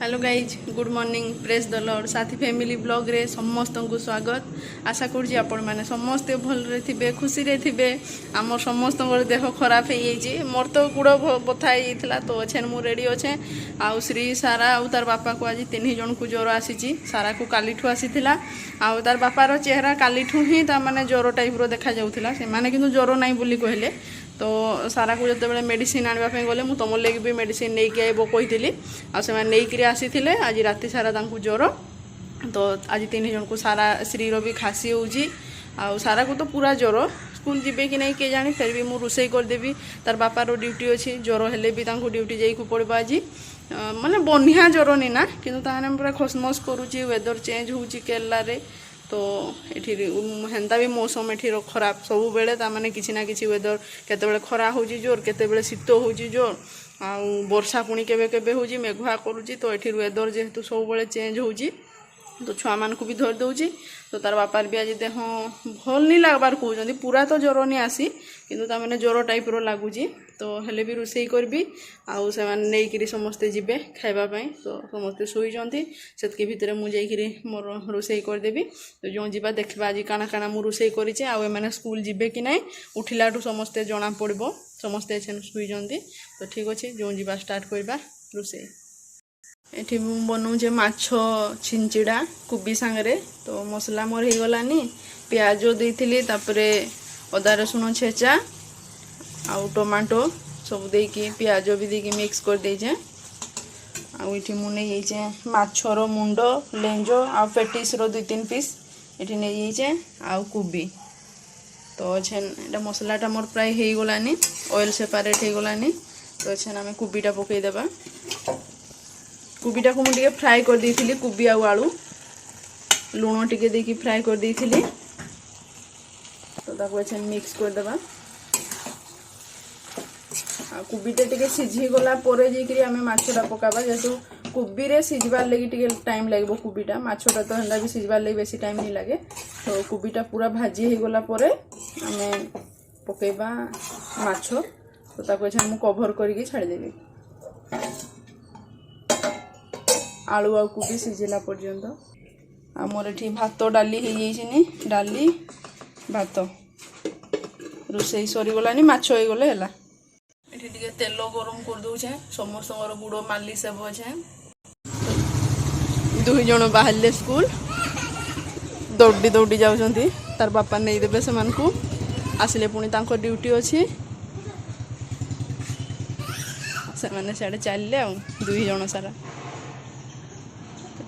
Hello guys good morning press the Lord साथी family blog रे समस्त को स्वागत आशा करुँच आपण मैंने समस्ते भलरे थे खुशी रे थे आम समस्त देह खराब हो जाइए मोर तो गुड़ बथा होता तो अच्छे मु रेडी अच्छे आउ श्री सारा आउ तार बापा को आज 3 जन को ज्वर आसी सारा को कालीठू आसीला आउ तार बापार चेहरा कालीठू ही ताने ज्वर टाइप देखा जाऊला से माने किंतु ज्वर नाई बोली कहले तो सारा को जो मेडिसिन आने गले मुझे तुम लगे भी मेडिसिन नहीं आइब कही आसकर आसी आज राति सारा ज्वर तो आज 3 जन को सारा श्री भी खासी होउची आउ सारा को तो पूरा ज्वर स्कूल जीवे कि नहीं किए जानी फिर भी मुझे रोषे करदेवी तार बापार ड्यूटी अच्छी ज्वर हेले भी ड्यूटी जाइक पड़ो आज माने बनिया ज्वर नहीं ना कि पूरा खसमस करुच्ची वेदर चेंज होउची केरला रे तो ये हेन्ता भी मौसम ये खराब सब बेले ताने किसी ना किसी वेदर केते खरा होउची जोर केते शीत होउची जोर आ वर्षा पुणी केबे केबे होउची मेघुआ करुच्ची तो ये वेदर जेहेतु सब बेले चेंज होउची तो छुआ मान को भी धर दौची तो तार बापार भी आज देह भल नहीं लगबार कहते पूरा तो ज्वर नहीं आसी किंतु ताने ज्वर टाइप रो लगुच तो हेले भी रोषे करबी आउ से नहीं समस्ते जीवे खाइबापी तो समस्ते शुईचंती से भितर मुझे मोर रोषे करदेवी तो जो जीवा देखा आज काना काना मु रोषे करें आउ एम स्कूल जीवे कि नहीं उठिलाठू समस्ते जना पड़ो समस्ते शुईचंती तो ठीक अच्छे जो जीवा स्टार्ट करवा रोषे ये बनाऊे माछ छिंचिड़ा कोबी सांगरे तो मसला मोर हो गलानी प्याज देती अदा रसुण छेचा आउ टमाटो सब देकी प्याज भी देकी मिक्स कर देचे आउठी मुझे माछर मुंड लेंज आ पेटिस रो 2-3 पीस ये नहीं जाइए आउ कोबी तो अच्छे मसलाटा मोर प्राय हो गलानी ऑयल सेपारेट हो गलानी तो अच्छे आम कोबीटा पकईदेवा कोबीटा को मुझे फ्राए कर देती कोबी आउ आलू लुण टिके देकी फ्राए कर देती तो ताको अच्छे मिक्स करदेवा कोबीटा टिके सिझी गला परे जाकरी आमे माछटा पकाबा जेहेतु कोबी रे सिझबार लगी टिके टाइम लागबो कोबीटा माछटा तो हंदा भी सिझबार लगी बेसी टाइम नहीं लगे तो कोबीटा पूरा भाजी हो गला परे आमे पकेबा माछ तो ताको अच्छे मु कवर करके छाड़ी देबी आलू आ कोबी सिझिला पर्यंत आ मोर एठी भात डाली हो जाइछिनी डाली भात रोषे सरी गलानी माछ हो गले हला एठी टिके तेल गरम कर दउछे समस्त गुड़ मालिश हेबो छे 2 जन बाहरले स्कूल दौड़ी दौड़ी जाउछंती तार बापा नहीं देबे समान को आसिले पुणी तांको ड्यूटी अछि से माने साडे चलले आ 2 जन सारा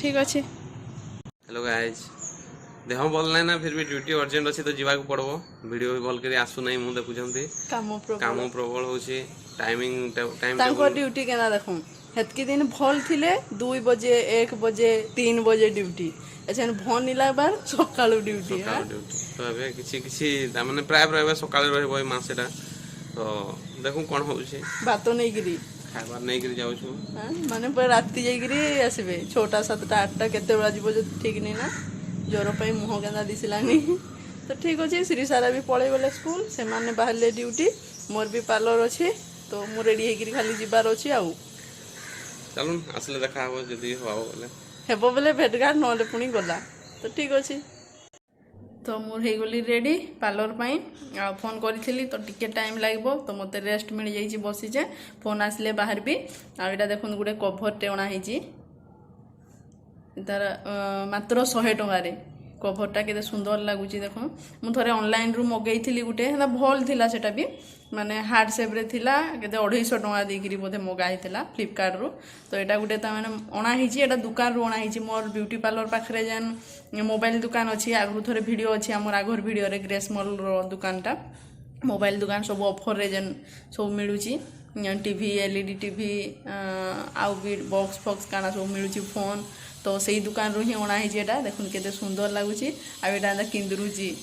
ठीक अच्छे। हेलो गाइज देह भल ना ना फिर भी ड्यूटी अर्जेंट अच्छे तो जीवा पड़ो वीडियो भी भल कर आसु नहीं मुझे देखुंती काम प्रबल होची टाइम ड्यूटी केना देखो हेतकी दिन भल थिले 2 बजे 1 बजे 3 बजे ड्यूटी अच्छा भल नहीं लगबार सकाळु ड्यूटी तो अबे किछि किछि माने प्राय प्राय सकाळ रहबो ए मासेटा तो देखु कोन होउची बात नहीं गिरी खाइबार नहीं कर जाऊँ माने पर राति जाइए आसबे 6टा 7टा 8टा केते बेला जीव ठीक नहीं ना ज्वर पर मुह केना दिसलानी तो ठीक अच्छे श्री सारा भी पलि गले स्कूल से माने बाहर ड्यूटी मोर भी पार्लर अच्छे तो मु रेडी होकर खाली जीवार अच्छी आउ चलून आसले देखा हो जदी हेबो बेले भेटघाट ना पुणी गला तो ठीक अच्छे तो मोर हो गली रेडी पार्लर पाई आ फोन करी तो टिके टाइम लगे तो मत रेस्ट मिल जाइए बसीचे फोन आसले बाहर भी आटा देखो गोटे कभरटे अणाई तार मात्र 100 टंकार कभरटा के सुंदर लगुच देख मुझे ऑनलाइन रु मगई गोटे भल थिला सेटा भी माने हार्ड सेप रे थिला केते 250 टंका देकरी बोधे मगाई थिला फ्लिपकार्ट रु तो एटा गोटे ताने अणाई एटा दुकान रु अणाई मोर ब्यूटी पार्लर पाखरे जेन मोबाइल दुकान अच्छी आगु थोड़े वीडियो अच्छी आमर आगर वीडियो रे ग्रेस मॉल रो दुकानटा मोबाइल दुकान सब ऑफर रे जेन सब मिलूची टीवी एलईडी टीवी आउ भी बॉक्स फॉक्स काना सब मिलूची फोन तो सही दुकान रू ही अणाई एटा देखुन केते सुंदर लगुच आटा किंदरुची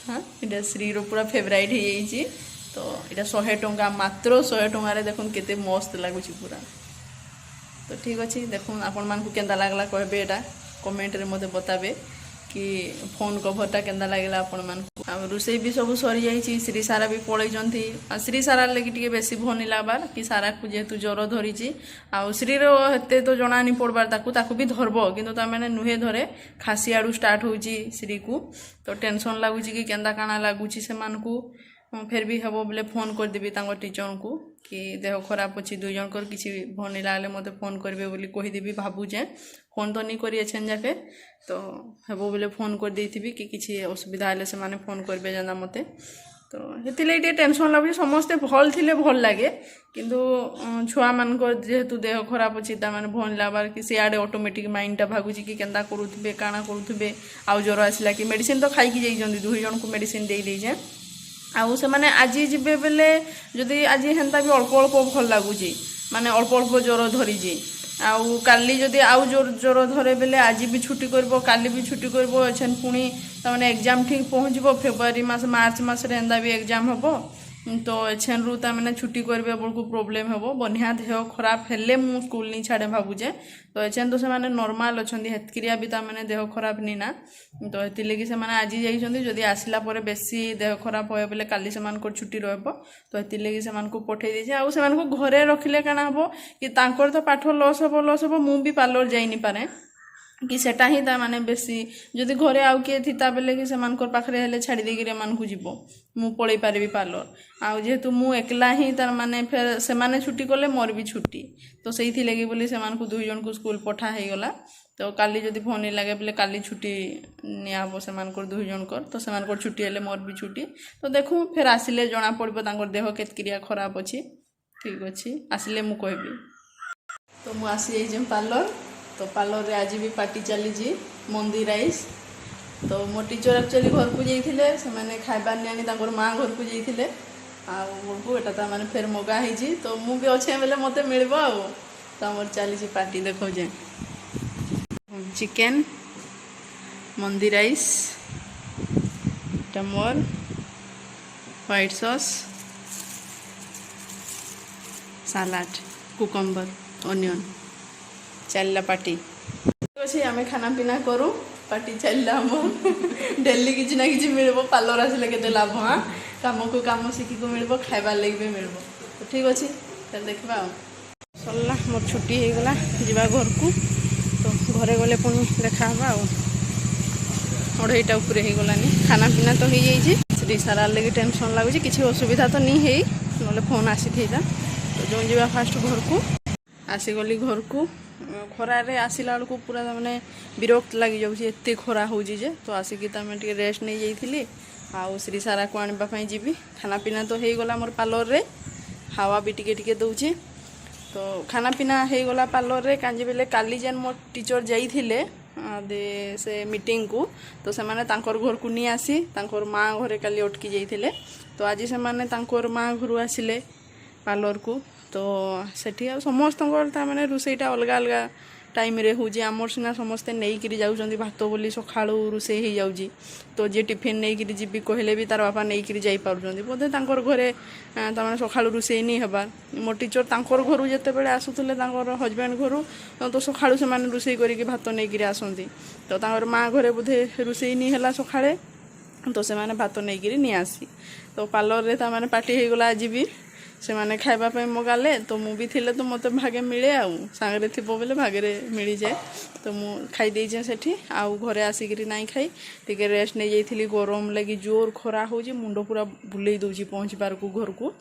हाँ ये श्री रो पूरा फेवराइट हो जाइए तो यहाँ 100 टंका मात्र 100 टंकार देखुन केते मस्त लगुच पूरा तो ठीक अच्छे देखुन आपण मान को केंदा लागला कहबे एटा कमेंट रे मते बताबे कि फोन कभरटा केंदा लागला आपण मान आ रुसई भी सब सरी जाइछि श्री सारा भी पळैचंती आ श्री सारा लगी टिके बेसी भनी लागबार कि सारा को जेतु ज्वर धरिछि आ श्री रो हेते तो जणा नि पड़बार ताकू भी धरबो किंतु ता माने नुहे धरे खासी आडू स्टार्ट होछि श्री को तो टेंशन लागुछि कि केंदा काना लागुछि से मान को फिर भी हबो बोले फोन कर देबी तांको टीचर को कि देह खराब अछि दुई जन कर किछि भनी लागले मते फोन करबे बोली कहि देबी भाबु जे फोन तो नहीं करिए छन जाके तो हेबो बोले फोन कर देथिबी कि किछि असुविधा हले से माने फोन करबे जाना मते तो हेति लेटे टेंशन लागुछि समस्ते भल थिले भल लागे किंतु छुआ मान को जेहेतु देह खराब अछि ता माने भन लाबार कि से आडे ऑटोमेटिक माइंड टा भागुछि कि केंदा करूथबे काना करूथबे आउ जरो आसिला कि मेडिसिन तो खाई कि जाई जंदी दुई जन को मेडिसिन देई देई जे आउ से माने आजी जिबे बेले जदि आजी हेंता भी अल्प अल्प भल लागुछि माने अल्प अल्प ज्वर धरि जे आउ काली जदि आउ ज्वर धरे बेले आज भी छुट्टी करबो काली भी छुट्टी करबो एछन पुणी तमाने एग्जाम ठीक पहुँचबो फेब्रुआरी मास मार्च मास रे एंदा भी एग्जाम हबो तो एछन रु तमाने छुट्टी करबे बळकु प्रॉब्लम हबो बनिया देह खराब हेले मु स्कूल नहीं छाड़े भाबुजे तो एछन तो से माने नॉर्मल अछंदी हेतक्रिया भी तमाने देह खराब नी ना तो हेति लगी से माने आज जाई छंदी जदी आसिला परे बेसी देह खराब होय बेले काली से मान को छुट्टी रहबो तो हेति लगी से मान को पठै दे जे आ से मान को घरे रखिले काना हबो कि तांकर तो पाठ लॉस हबो मु भी पार्लर जाई नि पारे कि सेटा ही ता माने बेसी जदि घरे आउ के थिता बेले कि सेमान कर पाखरे हेले छाड़ी देगी रे मान को जीवो मु पळै पारबी पार्लर आउ जेहेतु मु एकला ही तार माने फिर से माने छुट्टी करले मोर भी छुट्टी तो सेही लगी बोली सेमान को दुई जन को स्कूल पठा हे गला तो काली जदि फोन नहीं लगे बोले काली छुट्टी निया हबो सेमान को दुई जन कर तो सेमान को छुट्टी हेले मोर भी छुट्टी तो देखू फिर आसिले जना पड़बो तांकर देह केत क्रिया खराब अछि ठीक अछि आसिले मु कहबी तो मु आसी जाई जे पार्लर तो पार्लर रे आज भी पार्टी चली जी मंदिर राइस तो मो टीचर एक्चुअली घर को जाइथिले से माने खाइबा नियानी तांकर मां घर को जाइथिले आ को एटा ता माने फेर मगा हे जी तो मु भी अच्छे बेले मते मिलबो आ तो हमर चली जी पार्टी देखो जे चिकन मंदिर राइस टमोर white sauce salad cucumber onion चलला पार्टी अच्छे आम खाना पीना करूँ पार्टी चलला डेली किसी ना कि मिलबो पार्लर आसिले केते लाभ हाँ कम को कम शिखी को मिलबो खाइबार लगी भी मिलबो तो ठीक अच्छे चल देखा सरला मोर छुट्टी हो गला जीवा घर को तो घरे गले पुणी देखा अढ़ईटा उपरे हो गलानी खाना पीना तो हो जाइए श्री सारा लगी टेंशन लगुच किसी असुविधा तो नहीं है ना फोन आसी था तो जो जीवा फास्ट घर को आसीगली घर को खरारे आसला बेलू पूरा माने विरक्त लगी जाऊँगी एत खरा हो तो आसिकी टे रेस्ट नहीं जाइली आउ श्री सारा को आने जी खाना पीना तो हो गला मोर पार्लर रे हावा भी टिके दौचे तो खाना पीना हो गला पार्लर रे कांजी बेले काली जेन मोर टीचर जाइथिले से मीटिंग को तो से माने तांकर घर को नहीं आसी तांकर माँ घरे काली अटकी जाइथिले तो आज से माने तांकर माँ घर आसिले पार्लर को तो सेठी समस्त माने रोसईटा अलग अलग टाइम रे हो आमर सीना समस्ते नहीं जाऊँ भात बोली सका रोसे हो जाऊँगी तो जे टिफिन नहीं जी कहले भी तार बापा नहीं जापर बोधे घरे तमाने सका रोसे नहीं हबार मो टीचर तांकर घर जिते बड़े आसुले हजबैंड घर तो सका से रोसे करके भात नहीं आसती तो तांकर माँ घरे बोधे रोसे नहीं है सका तो से माने भात नहीं नहीं आसी तो पार्लर रे तामाने पार्टी हो गला आज भी से माने खाइबा मगाले तो मु भी थिले तो मते भागे मिले आउ सांगरे थिबो बेले भागे मिली जाए तो मु खाई दे जे सेठी आउ घरे आसिकरी नाई खाई टिके रेस्ट नहीं जाइथिली गरम लगी जोर खरा हो जे मुंडो पूरा बुलेई दउची पहुँच पार को घर को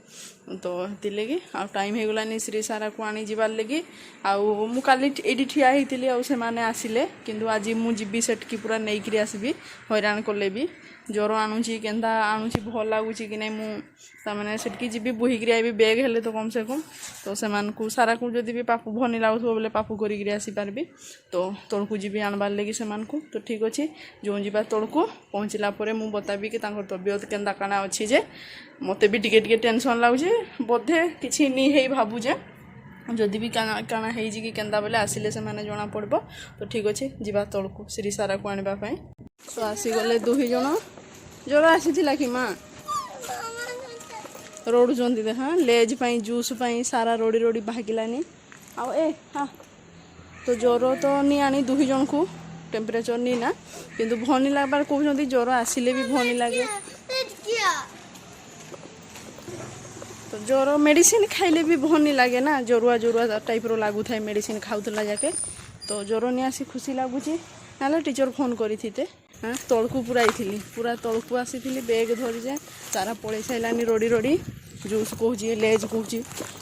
तो हेति लगी आ टाइम हो गलानी श्री सारा को आनी जीवार लगी आउ मु काली एडी ठिया हेतिली आउ से माने आसिले किंतु आज मु जीबी सेटकी पूरा नहीं करी आसबी हैरान करले भी ज्वर आणुची केंदा आणुची भल लगुच कि नहीं मुझे सेटकी जी बोहिकी आई बैग हेले तो कम से कम तो से सारा को जदि भी पापू भनी लगुव बोले पापू करी आसीपारि तो तौक जी आनबार लगी से तो ठीक अच्छे जो जा तौक पहुँचला मुझे बताबी कि तबियत केंदा काना अच्छी जे मत भी टिके टेंशन लगुचे बोधे किसी नहीं भावुचे जदि भी काना कि केंदा बेले आसिले से माने जना पड़ब तो ठीक अच्छे जा तौक श्री सारा को आने तो आसीगले दुई जन ज्वर आसी कि माँ रोडुंट देखा लेज पाई जूस पाई सारा रोड़ी रोड़ी भागिलानी आउ हाँ तो ज्वर तो नहीं आनी दुई जन को टेम्परेचर नी ना किंतु भनी लागबार कहउछंती ज्वर आसिले भी भनी लागे तो ज्वर मेडिसिन खाइले भी भनी लागे ना जरुआ जरुआ टाइप रो लागू थाए मेडिसिन खाउतला जाके तो ज्वर नहीं आसी खुशी लगुच ना टीचर फोन करी हाँ तलकू पूरा पूरा तलकू आसी बैग धरी जाए सारा पड़े सारानी रड़ी रड़ी जूस कहूँ लेज कहूँ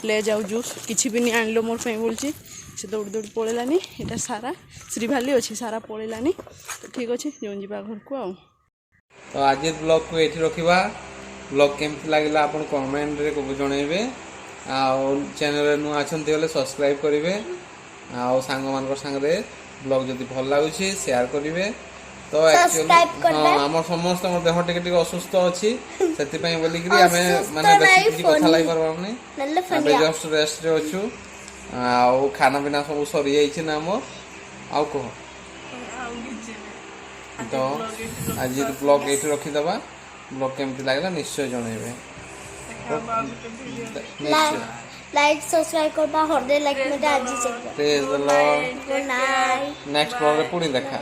लेज आउ जूस किसी भी नहीं आनलो मोर बोलची से दौड़ दौड़ पड़ेलानी यहाँ सारा श्रीभाली अच्छी सारा पड़ेलानी तो ठीक अच्छे जो जा घर को आउ तो आज ब्लॉग को ये रखा ब्लॉग केमती लगे आप कमेंट रे जनइबे चैनल नुआ अच्छा सब्सक्राइब करेंगे सांग मान सांगे ब्लॉग जदि भल लगुच शेयर करेंगे तो आम समस्त देह टे असुस्थ अच्छी से बोलिकी माने बेसी कथा लग पार्बानी जस्ट रेस्ट रे अच्छु खाना पीना सब सरी जाइए ना आम आउ कह तो आज ब्लॉग ये रखीदबा ब्लॉग केमती लगला निश्चय जनइबे लाइक सब्सक्राइब करबा हरदे लाइक में आज check praise the lord good night next blog रे पुणी देखा